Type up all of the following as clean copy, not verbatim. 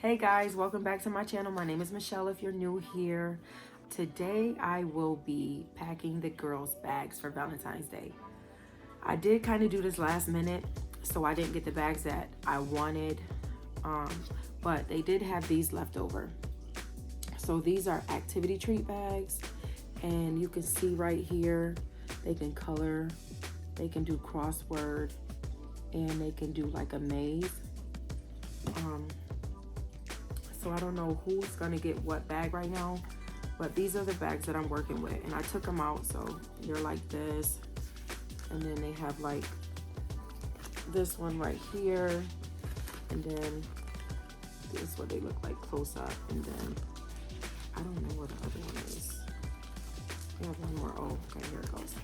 Hey guys, welcome back to my channel. My name is Michelle if you're new here. Today I will be packing the girls' bags for Valentine's Day. I did kind of do this last minute, so I didn't get the bags that I wanted, but they did have these left over. So these are activity treat bags, and you can see right here, they can color, they can do crossword, and they can do like a maze. So I don't know who's gonna get what bag right now, but these are the bags that I'm working with, and I took them out, so they're like this, and then they have like this one right here, and then this is what they look like close up, and then I don't know where the other one is. We have one more. Oh, okay, here it goes.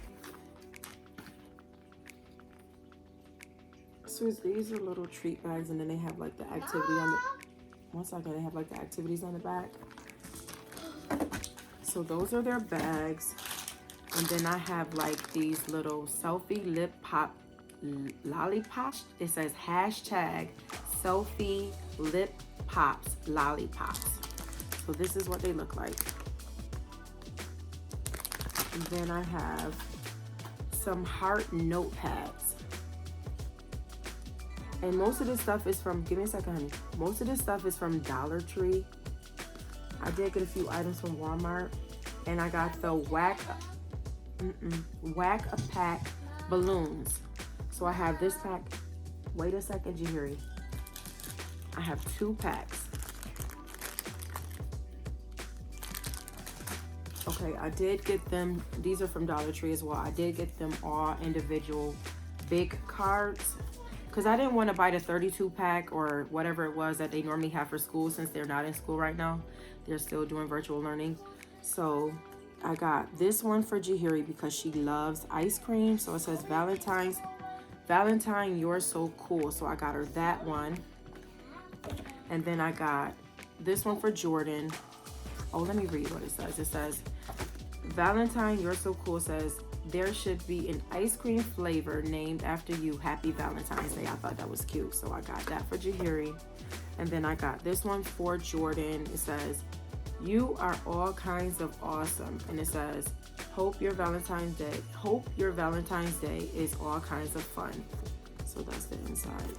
So these are little treat bags, and then they have like the activity on the, one second, they have like the activities on the back. So those are their bags. And then I have like these little selfie lip pop lollipops. It says hashtag selfie lip pops lollipops. So this is what they look like. And then I have some heart notepads. And most of this stuff is from, give me a second, honey. Most of this stuff is from Dollar Tree. I did get a few items from Walmart. And I got the Whack-A-Pack balloons. So I have this pack. Wait a second, Jahiri. I have 2 packs. Okay, I did get them. These are from Dollar Tree as well. I did get them all individual big cards, because I didn't want to buy the 32 pack or whatever it was that they normally have for school, since they're not in school right now. They're still doing virtual learning. So I got this one for Jahiri because she loves ice cream. So it says Valentine, you're so cool. So I got her that one. And then I got this one for Jordan. Oh, let me read what it says. It says, Valentine, you're so cool. It says, there should be an ice cream flavor named after you. Happy Valentine's Day. I thought that was cute, so I got that for Jahiri. And then I got this one for Jordan. It says, you are all kinds of awesome. And it says, hope your Valentine's Day is all kinds of fun. So that's the inside.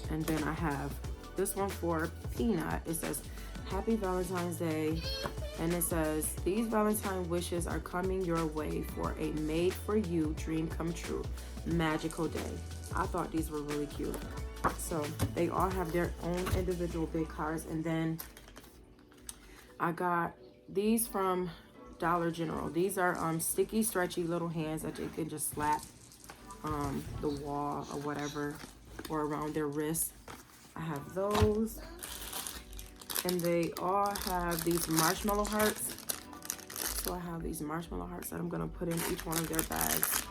And then I have this one for Peanut. It says, happy Valentine's Day. And it says, these Valentine wishes are coming your way for a made-for-you dream come true magical day. I thought these were really cute. So they all have their own individual big cards. And then I got these from Dollar General. These are sticky, stretchy little hands that you can just slap the wall or whatever, or around their wrists. I have those. And they all have these marshmallow hearts. So I have these marshmallow hearts that I'm gonna put in each one of their bags.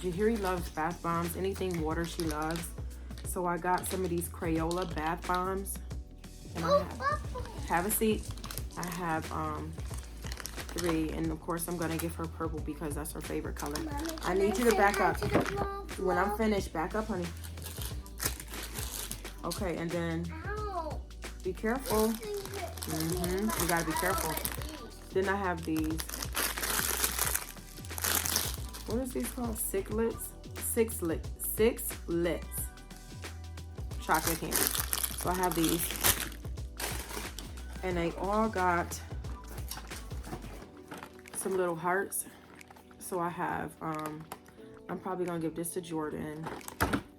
Jahiri loves bath bombs, anything water she loves. So I got some of these Crayola bath bombs. And I have a seat. I have 3, and of course I'm gonna give her purple because that's her favorite color. Mommy, I need you to back up. When I'm finished, back up, honey. Okay, and then be careful. You gotta be careful. Then I have these. What is these called? Six Lits chocolate candy. So I have these, and they all got some little hearts. So I have I'm probably gonna give this to Jordan,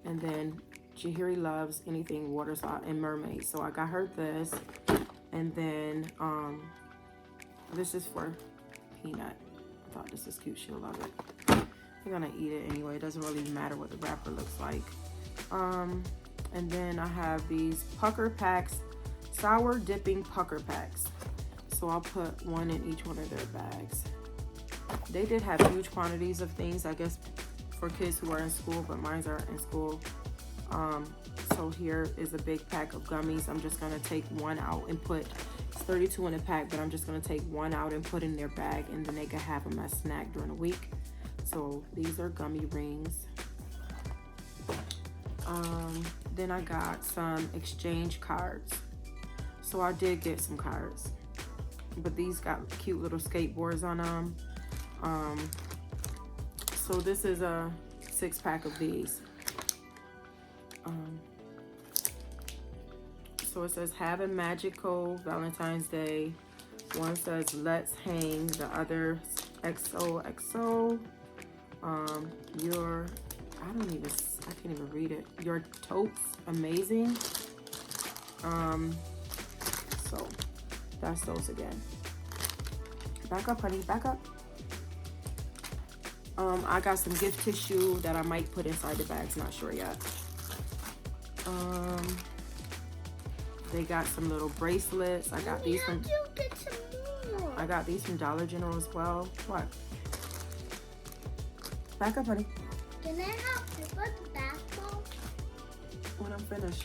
and then Jahiri loves anything water slide and mermaid. So I got her this. And then this is for Peanut. I thought this is cute. She'll love it. I'm gonna eat it anyway. It doesn't really matter what the wrapper looks like. And then I have these pucker packs, sour dipping pucker packs. So I'll put one in each one of their bags. They did have huge quantities of things, I guess, for kids who are in school, but mine are in school. So here is a big pack of gummies. I'm just gonna take one out and put, it's 32 in a pack, but I'm just gonna take one out and put in their bag, and then they can have them as a snack during the week. So these are gummy rings. Then I got some exchange cards. So I did get some cards, but these got cute little skateboards on them. So this is a 6-pack of these. So it says have a magical Valentine's Day. One says let's hang, the other XOXO. I can't even read it. Your totes amazing. So that's those again. Back up, honey, back up. I got some gift tissue that I might put inside the bags, not sure yet. They got some little bracelets. I got these from Dollar General as well. What? Back up, honey. Can I have to put the basketball? When I'm finished.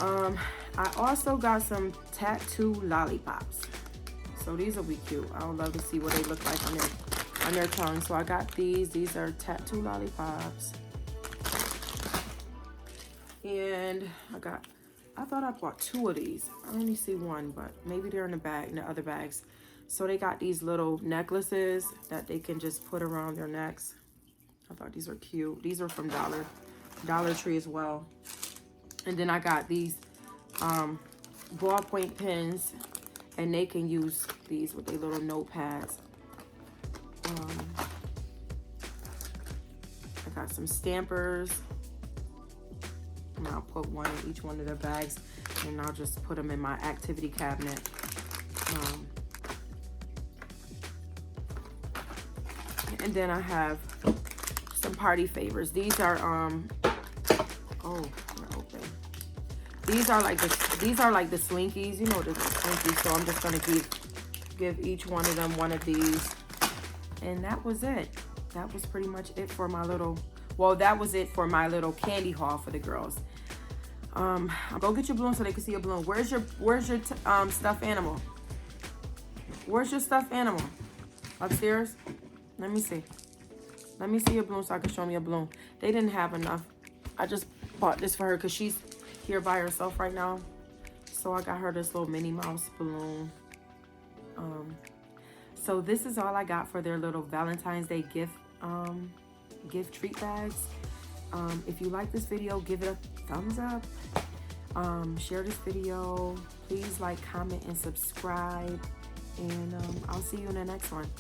I also got some tattoo lollipops. So these will be cute. I would love to see what they look like on their tongue. So I got these. These are tattoo lollipops. And I thought I bought 2 of these. I only see one, but maybe they're in the other bags. So they got these little necklaces that they can just put around their necks. I thought these were cute. These are from Dollar Tree as well. And then I got these ballpoint pens, and they can use these with their little notepads. I got some stampers. And I'll put one in each one of their bags, and I'll just put them in my activity cabinet. And then I have some party favors. These are These are like the Slinkies, you know, the Slinkies. So I'm just gonna give each one of them one of these, and that was it. That was pretty much it for my little. Well, that was it for my little candy haul for the girls. Go get your balloon so they can see your balloon. Where's your stuffed animal? Where's your stuffed animal? Upstairs? Let me see. Let me see your balloon so I can show me your balloon. They didn't have enough. I just bought this for her because she's here by herself right now. So I got her this little Minnie Mouse balloon. So this is all I got for their little Valentine's Day gift treat bags. If you like this video, give it a thumbs up. Share this video. Please like, comment, and subscribe. And I'll see you in the next one.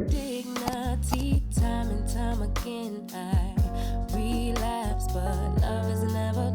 Dignity, time and time again, I relapse, but love is never